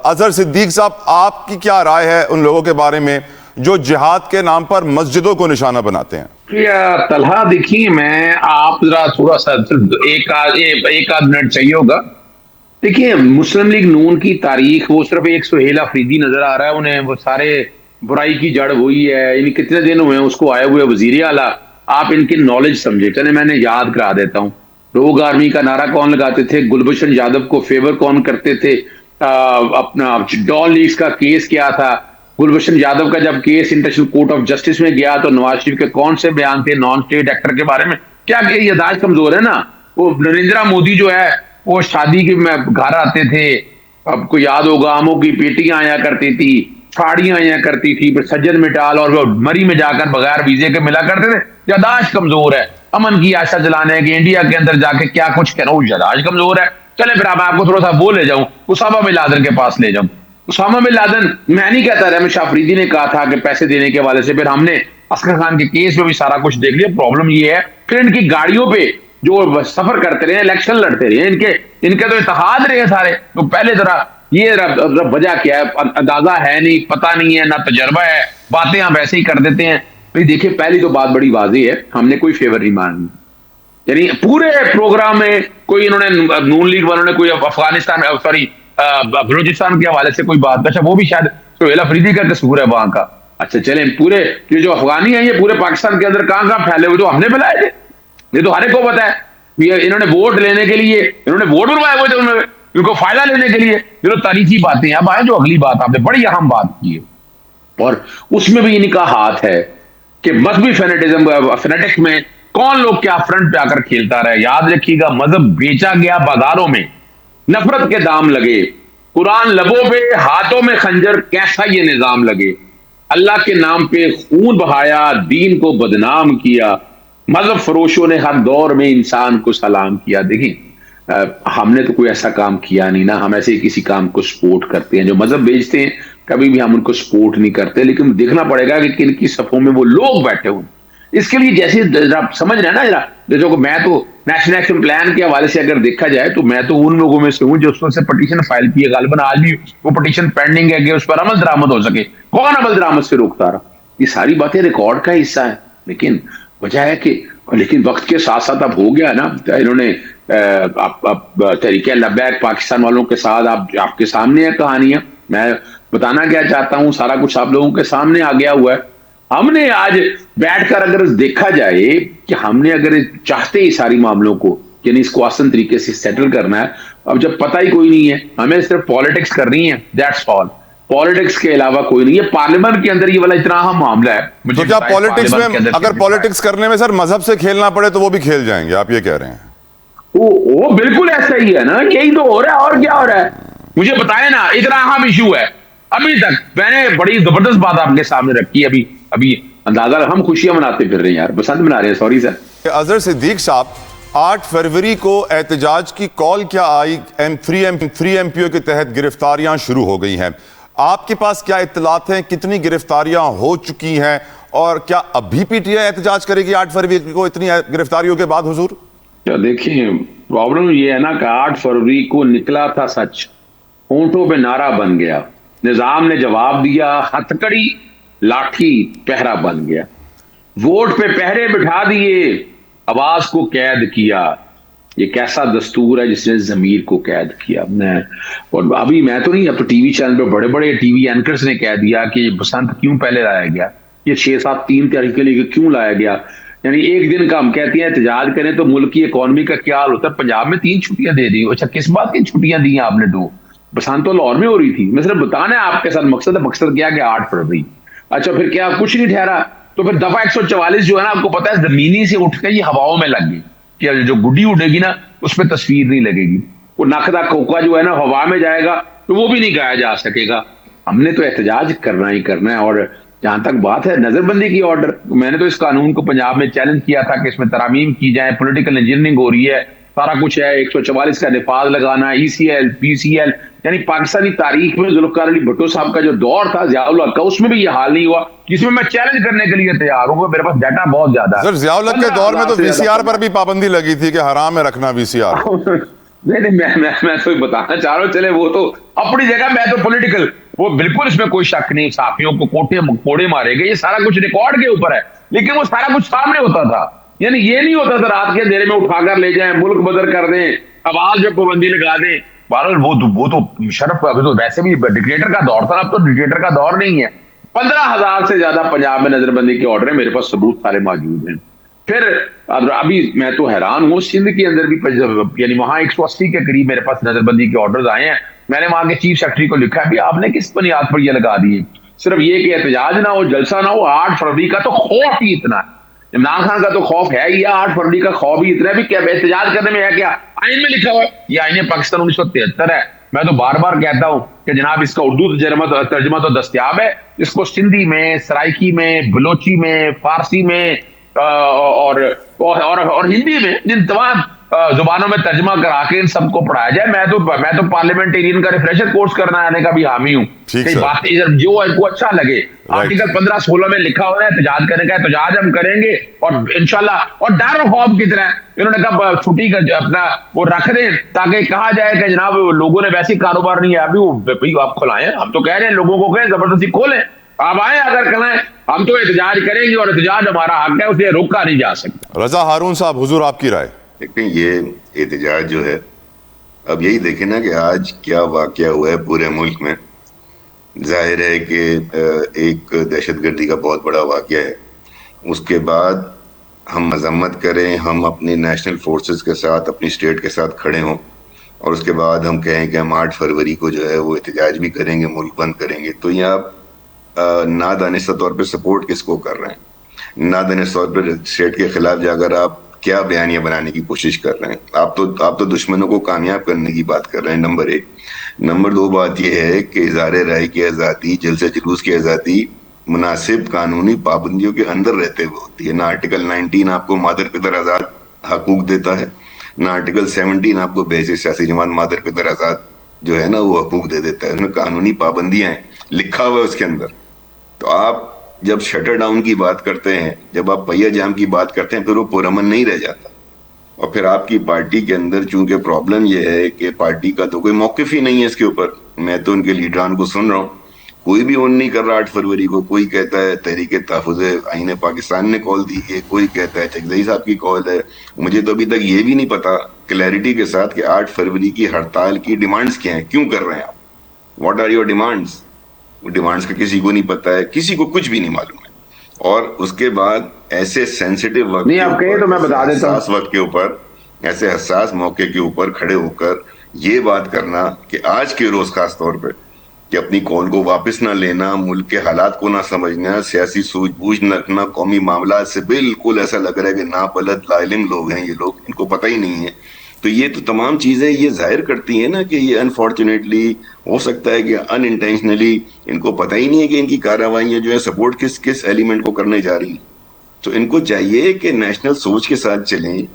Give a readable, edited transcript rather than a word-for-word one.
اظہر صدیق صاحب، آپ کی کیا رائے ہے ان لوگوں کے بارے میں جو جہاد کے نام پر مسجدوں کو نشانہ بناتے ہیں؟ طلحہ دیکھیے، میں آپ ذرا تھوڑا سا ایک آدھ منٹ چاہیے ہوگا. دیکھیے، مسلم لیگ نون کی تاریخ، وہ صرف ایک سہیل آفریدی نظر آ رہا ہے. انہیں وہ سارے برائی کی جڑ وہی ہے. یعنی کتنے دن ہوئے ہیں اس کو آئے ہوئے وزیر اعلیٰ. آپ ان کی نالج سمجھے. چلے میں نے یاد کرا دیتا ہوں. روگ آرمی کا نعرہ کون لگاتے تھے؟ گلبشن یادو کو فیور کون کرتے تھے؟ اپنا ڈان لیگز کا کیس کیا تھا؟ گلبشن یادو کا جب case international court of justice میں گیا تو نواز شریف کے کون سے بیان تھے نان اسٹیٹ ایکٹر کے بارے میں؟ کیا کہ یادداشت کمزور ہے نا. وہ نریندرا مودی جو ہے وہ شادی کے میں گھر آتے تھے، اب کو یاد ہوگا، آموں کی پیٹیاں آیا کرتی تھی، ساڑیاں آیا کرتی تھی، پھر سجن مٹال اور وہ مری میں جا کر بغیر ویزے کے ملا کرتے تھے. یادداشت کمزور ہے. امن کی آشا جلانے کہ انڈیا کے اندر جا کے کیا کچھ کہنا، وہ یادداشت کمزور ہے. چلے پھر اب آپ کو تھوڑا سا وہ لے جاؤں، اسامہ بن لادن کے پاس لے جاؤں. اسامہ بن لادن، میں نہیں کہتا، رحمت شاہ فریدی نے کہا تھا کہ پیسے دینے کے حوالے سے، پھر ہم نے اصغر خان کے کیس میں بھی سارا کچھ دیکھ لیا. پرابلم یہ ہے پھر ان کی گاڑیوں پہ جو سفر کرتے رہے، الیکشن لڑتے رہے، ان کے تو اتحاد رہے سارے. تو پہلے ذرا یہ وجہ کیا ہے؟ اندازہ ہے نہیں، پتہ نہیں ہے، نہ تجربہ ہے، باتیں آپ ایسے ہی کر دیتے ہیں. دیکھیں، پہلی تو بات بڑی واضح ہے، ہم نے کوئی فیور نہیں مانگی. یعنی پورے پروگرام میں کوئی انہوں نے نون لیگ والوں نے کوئی افغانستان بلوچستان کے حوالے سے کوئی بات، اچھا وہ بھی شاید سہیل آفریدی کا قصور ہے وہاں کا. اچھا چلیں، پورے یہ جو افغانی ہیں یہ پورے پاکستان کے اندر کہاں پھیلے ہوئے، تو ہم نے پھیلائے تھے. یہ تو ہر ایک کو پتا ہے. انہوں نے ووٹ لینے کے لیے، انہوں نے ووٹ بنوائے ہوئے تھے ان کو فائدہ لینے کے لیے. یہ تو تاریخی باتیں ہیں. اب آئیں جو اگلی بات، آپ نے بڑی اہم بات کی ہے اور اس میں بھی ان کا ہاتھ ہے کہ مذہبی فینیٹکس میں کون لوگ کیا فرنٹ پہ آ کر کھیلتا رہے. یاد رکھیے گا، مذہب بیچا گیا بازاروں میں، نفرت کے دام لگے، قرآن لبوں پہ، ہاتھوں میں خنجر، کیسا یہ نظام لگے. اللہ کے نام پہ خون بہایا، دین کو بدنام کیا، مذہب فروشوں نے ہر دور میں انسان کو سلام کیا. دیکھیں، ہم نے تو کوئی ایسا کام کیا نہیں نا. ہم ایسے ہی کسی کام کو سپورٹ کرتے ہیں. جو مذہب بیچتے ہیں کبھی بھی ہم ان کو سپورٹ نہیں کرتے، لیکن دیکھنا پڑے گا کہ کن کی صفوں میں وہ لوگ بیٹھے ہوئے. اس کے لیے جیسے سمجھ رہے ہیں نا، جو میں تو نیشنل ایکشن پلان کے حوالے سے اگر دیکھا جائے تو میں تو ان لوگوں میں سے ہوں جو اس سے پٹیشن فائل کی ہے. غالباً آج بھی وہ پٹیشن پینڈنگ ہے کہ اس پر عمل درآمد ہو سکے. کون عمل درآمد سے روکتا رہا؟ یہ ساری باتیں ریکارڈ کا حصہ ہے. لیکن وجہ ہے کہ وقت کے ساتھ ساتھ اب ہو گیا نا. انہوں نے تحریک لبیک پاکستان والوں کے ساتھ آپ کے سامنے ہے کہانیاں. میں بتانا کیا چاہتا ہوں، سارا کچھ آپ لوگوں کے سامنے آ گیا ہوا ہے. ہم نے آج بیٹھ کر اگر دیکھا جائے کہ ہم نے اگر چاہتے ہی ساری معاملوں کو، یعنی اس کو آسان طریقے سے سیٹل کرنا ہے، اب جب پتہ ہی کوئی نہیں ہے، ہمیں صرف پالیٹکس کرنی ہے، دیٹس آل. پالیٹکس کے علاوہ کوئی نہیں ہے. پارلیمنٹ کے اندر یہ والا اتنا اہم معاملہ ہے. تو کیا پالیٹکس میں، اگر پالیٹکس کرنے میں سر مذہب سے کھیلنا پڑے تو وہ بھی کھیل جائیں گے، آپ یہ کہہ رہے ہیں؟ وہ بالکل ایسا ہی ہے نا. یہی تو ہو رہا ہے، اور کیا ہو رہا ہے؟ مجھے بتائیں نا، اتنا اہم ایشو ہے. ابھی تک میں نے بڑی زبردست بات آپ کے سامنے رکھی ہے. ابھی اندازہ، ہم خوشیاں مناتے پھر رہے ہیں یار، بسنت منا رہے ہیں. Sorry sir. اظہر صدیق صاحب، 8 فروری کو احتجاج کی کال کیا آئی؟ فری ایم پی او کے تحت گرفتاریاں شروع ہو گئی ہیں. آپ کے پاس کیا اطلاعات ہیں؟ کتنی گرفتاریاں ہو چکی ہیں اور کیا ابھی پی ٹی آئی احتجاج کرے گی 8 فروری کو اتنی گرفتاریوں کے بعد حضور؟ دیکھیں، پرابلم یہ ہے نا کہ 8 فروری کو نکلا تھا سچ، ہونٹوں پہ نعرہ بن گیا. نظام نے جواب دیا، ہتھکڑی لاٹھی پہرا بن گیا. ووٹ پہ پہرے بٹھا دیے، آواز کو قید کیا. یہ کیسا دستور ہے جس نے ضمیر کو قید کیا؟ اور ابھی میں تو نہیں، اب تو ٹی وی چینل پہ بڑے بڑے ٹی وی اینکرز نے کہہ دیا کہ بسنت کیوں پہلے لایا گیا، یہ 6-7-3 تاریخ کے لیے کیوں لایا گیا. یعنی ایک دن کا ہم کہتے ہیں احتجاج کریں تو ملک کی اکانومی کا کیا حال ہوتا ہے. پنجاب میں 3 چھٹیاں دے دی. اچھا، کس بات کی چھٹیاں دی ہیں آپ نے؟ 2. بسنت تو لاہور میں ہو رہی تھی. میں صرف بتانا ہے آپ کے ساتھ مقصد کیا کہ 8 فروری. اچھا، پھر کیا کچھ نہیں ٹھہرا تو پھر دفعہ 144 جو ہے نا، آپ کو پتا ہے زمینی سے اٹھ کے یہ ہواؤں میں لگ گئی کہ جو گڈی اٹھے گی نا اس پہ تصویر نہیں لگے گی. وہ نقدہ کوکا جو ہے نا ہوا میں جائے گا تو وہ بھی نہیں گایا جا سکے گا. ہم نے تو احتجاج کرنا ہی کرنا ہے. اور جہاں تک بات ہے نظر بندی کی آرڈر، میں نے تو اس قانون کو پنجاب میں چیلنج کیا تھا کہ اس میں ترامیم کی جائیں. پولیٹیکل انجینئرنگ ہو رہی ہے، سارا کچھ ہے. 144 کا نفاذ لگانا، ای سی ایل، پی سی ایل. یعنی پاکستانی تاریخ میں ذوالفقار علی بھٹو صاحب کا جو دور تھا ضیاء الحق کا، اس میں بھی یہ حال نہیں ہوا، جس میں چیلنج کرنے کے لیے تیار ہوں. میرے پاس ڈیٹا بہت زیادہ ہے. سر ضیاء الحق کے دور میں تو وی سی آر پر بھی پابندی لگی تھی کہ حرام ہے رکھنا وی سی آر. میں تو بتانا چاہ رہا ہوں، چلے وہ تو اپنی جگہ، میں تو پولیٹیکل، وہ بالکل اس میں کوئی شک نہیں، صحافیوں کو کوڑے مارے گئے، یہ سارا کچھ ریکارڈ کے اوپر ہے، لیکن وہ سارا کچھ سامنے ہوتا تھا، یعنی یہ نہیں ہوتا تھا رات کے اندھیرے میں اٹھا کر لے جائیں، ملک بدر کر دیں، آواز پہ پابندی لگا دیں۔ بہرحال وہ تو شرف، ابھی تو ویسے بھی ڈکٹیٹر کا دور تھا، اب تو ڈکٹیٹر کا دور نہیں ہے۔ 15,000 سے زیادہ پنجاب میں نظر بندی کے آرڈر ہیں، میرے پاس ثبوت سارے موجود ہیں۔ پھر ابھی میں تو حیران ہوں، سندھ کے اندر بھی یعنی وہاں 180 کے قریب میرے پاس نظر بندی کے آرڈرز آئے ہیں۔ میں نے وہاں کے چیف سیکرٹری کو لکھا ہے بھی آپ نے کس بنیاد پر یہ لگا دیے؟ صرف یہ کہ احتجاج نہ ہو، جلسہ نہ ہو، 8 فروری کا تو خوف ہی اتنا ہے، عمران خان کا تو خوف ہے ہی، 8 فروری کا خوف ہی اتنا ہے بھی کیا احتجاج کرنے میں ہے، کیا آئین میں لکھا ہوا ہے؟ یہ آئین پاکستان 1973 ہے۔ میں تو بار بار کہتا ہوں کہ جناب اس کا اردو ترجمہ تو دستیاب ہے، اس کو سندھی میں، سرائکی میں، بلوچی میں، فارسی میں اور ہندی میں، جن تمام زبانوں میں ترجمہ کرا کے ان سب کو پڑھایا جائے۔ میں تو پارلیمنٹیرین کا ریفریشر کورس کرنا آنے کا بھی حامی ہوں، ٹھیک کہ سر، باتیں جو ان کو اچھا لگے۔ آرٹیکل 15-16 میں لکھا ہوا ہے احتجاج کرنے کا، احتجاج ہم کریں گے، اور انشاءاللہ، اور ڈر و خوف کی طرح انہوں نے کہا چھٹی کا اپنا وہ رکھ دیں، تاکہ کہا جائے کہ جناب لوگوں نے ویسے کاروبار نہیں ہے، ابھی آپ کھلائیں، ہم تو کہہ رہے ہیں لوگوں کو کہیں زبردستی کھولیں، آپ آئیں اگر کریں، ہم تو احتجاج کریں گے، اور احتجاج ہمارا حق ہے، اسے روکا نہیں جا سکتا۔ رضا ہارون صاحب، حضور آپ کی رائے؟ دیکھیں یہ احتجاج جو ہے، اب یہی دیکھیں نا کہ آج کیا واقعہ ہوا ہے پورے ملک میں۔ ظاہر ہے کہ ایک دہشت گردی کا بہت بڑا واقعہ ہے، اس کے بعد ہم مذمت کریں، ہم اپنی نیشنل فورسز کے ساتھ، اپنی اسٹیٹ کے ساتھ کھڑے ہوں، اور اس کے بعد ہم کہیں کہ ہم 8 فروری کو جو ہے وہ احتجاج بھی کریں گے، ملک بند کریں گے، تو یہ آپ نادانستہ طور پہ سپورٹ کس کو کر رہے ہیں؟ نادانستہ طور پہ اسٹیٹ کے خلاف جا کر آپ کیا بیانیہ بنانے کی کوشش کر رہے ہیں؟ آپ تو دشمنوں کو کامیاب کرنے کی بات کر رہے ہیں، نمبر 1۔ نمبر 2 بات یہ ہے کہ اظہار رائے کی آزادی، جلسہ جلوس کی آزادی مناسب قانونی پابندیوں کے اندر رہتے ہوئے ہوتی ہے۔ نہ آرٹیکل 19 آپ کو مادر پدر آزاد حقوق دیتا ہے، نہ آرٹیکل 17 آپ کو بحیثیت سیاسی جماعت مادر پدر آزاد جو ہے نا وہ حقوق دے دیتا ہے، اس میں قانونی پابندیاں ہیں، لکھا ہوا ہے اس کے اندر۔ تو آپ جب شٹر ڈاؤن کی بات کرتے ہیں، جب آپ پہیہ جام کی بات کرتے ہیں، پھر وہ پرامن نہیں رہ جاتا۔ اور پھر آپ کی پارٹی کے اندر چونکہ پرابلم یہ ہے کہ پارٹی کا تو کوئی موقف ہی نہیں ہے اس کے اوپر۔ میں تو ان کے لیڈران کو سن رہا ہوں، کوئی بھی اون نہیں کر رہا 8 فروری کو۔ کوئی کہتا ہے تحریک تحفظ آئین پاکستان نے کال دی ہے، کوئی کہتا ہے چکزئی صاحب کی کال ہے۔ مجھے تو ابھی تک یہ بھی نہیں پتا کلیئرٹی کے ساتھ کہ 8 فروری کی ہڑتال کی ڈیمانڈز کیا ہیں، کیوں کر رہے ہیں آپ، واٹ آر یور ڈیمانڈز؟ وہ ڈیمانڈز کا کسی کو نہیں پتا ہے، کسی کو کچھ بھی نہیں معلوم ہے۔ اور اس کے بعد ایسے سینسیٹیو وقت نہیں کے آپ کہیں تو میں اوپر، بتا ایسے دیتا ہوں۔ حساس وقت کے اوپر، ایسے حساس موقع کے اوپر کھڑے ہو کر یہ بات کرنا کہ آج کے روز خاص طور پہ کہ اپنی کال کو واپس نہ لینا، ملک کے حالات کو نہ سمجھنا، سیاسی سوجھ بوجھ نہ رکھنا، قومی معاملات سے بالکل ایسا لگ رہا ہے کہ ناپلد لا علم لوگ ہیں یہ لوگ، ان کو پتہ ہی نہیں ہے۔ تو یہ تو تمام چیزیں یہ ظاہر کرتی ہیں نا کہ یہ انفارچونیٹلی ہو سکتا ہے کہ ان انٹینشنلی ان کو پتہ ہی نہیں ہے کہ ان کی کارروائیاں جو ہے سپورٹ کس ایلیمنٹ کو کرنے جا رہی ہیں۔ تو ان کو چاہیے کہ نیشنل سوچ کے ساتھ چلیں،